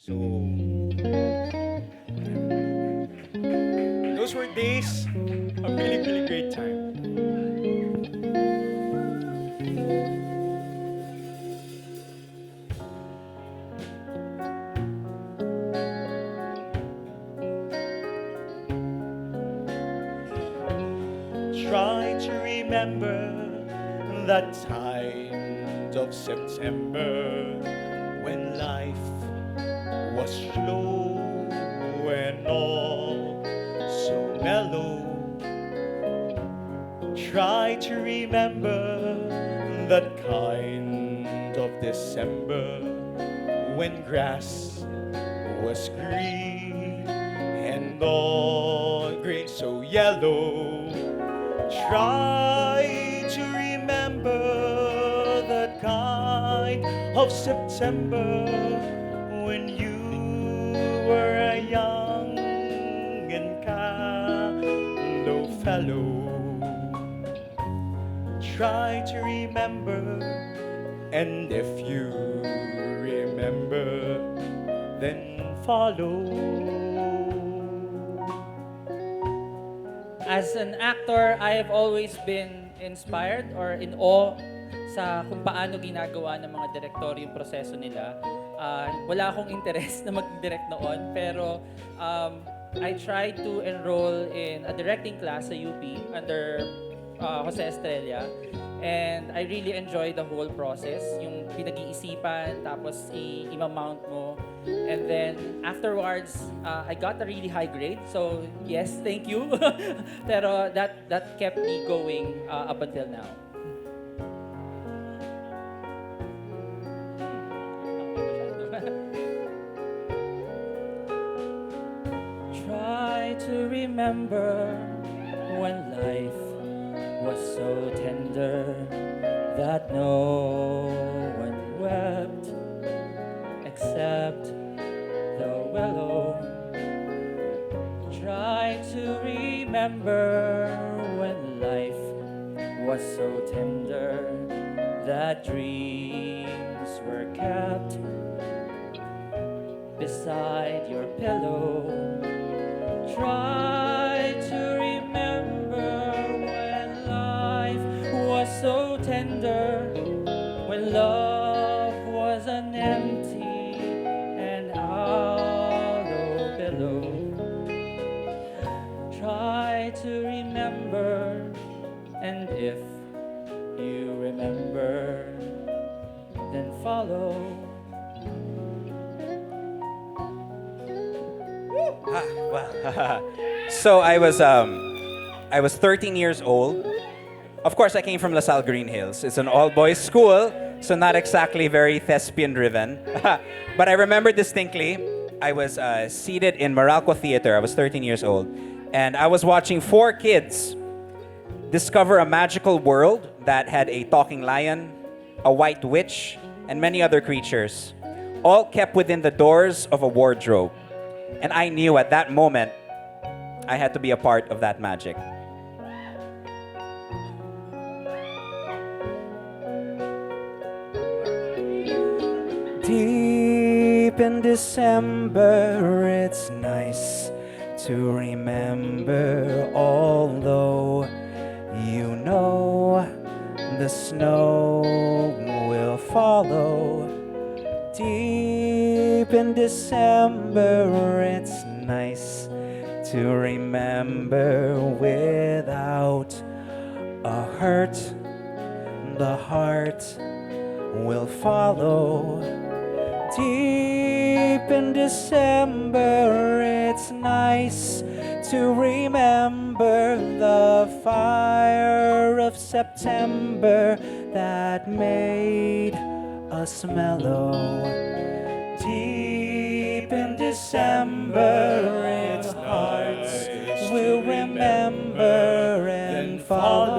So those were days of really, really great time. Try to remember that time of September when life was slow and all so mellow. Try to remember that kind of December when grass was green and all green so yellow. Try to remember that kind of September when you were a young and callow fellow. Try to remember, and if you remember, then follow. As an actor, I have always been inspired or in awe sa kung paano ginagawa ng mga direktor yung proseso nila. Wala akong interest na mag-direct noon, pero I tried to enroll in a directing class sa UP under Jose Estrella. And I really enjoy the whole process, yung pinag-iisipan, tapos i-mount mo. And then afterwards, I got a really high grade. So yes, thank you. Pero that kept me going up until now. Try to remember when life was so tender that no one wept except the willow. Try to remember when life was so tender that dreams were kept beside your pillow. Try to remember when life was so tender, when love was an empty and hollow pillow. Try to remember, and if you remember, then follow. So I was 13 years old. Of course, I came from LaSalle Green Hills. It's an all-boys school, so not exactly very thespian-driven. But I remember distinctly, I was seated in Meralco Theater. I was 13 years old. And I was watching 4 kids discover a magical world that had a talking lion, a white witch, and many other creatures, all kept within the doors of a wardrobe. And I knew at that moment I had to be a part of that magic. Deep in December, it's nice to remember, although you know the snow will follow. Deep in December, it's nice to remember without a hurt. The heart will follow. Deep in December, it's nice to remember the fire of September that made us mellow. Deep in December, its hearts will remember and follow.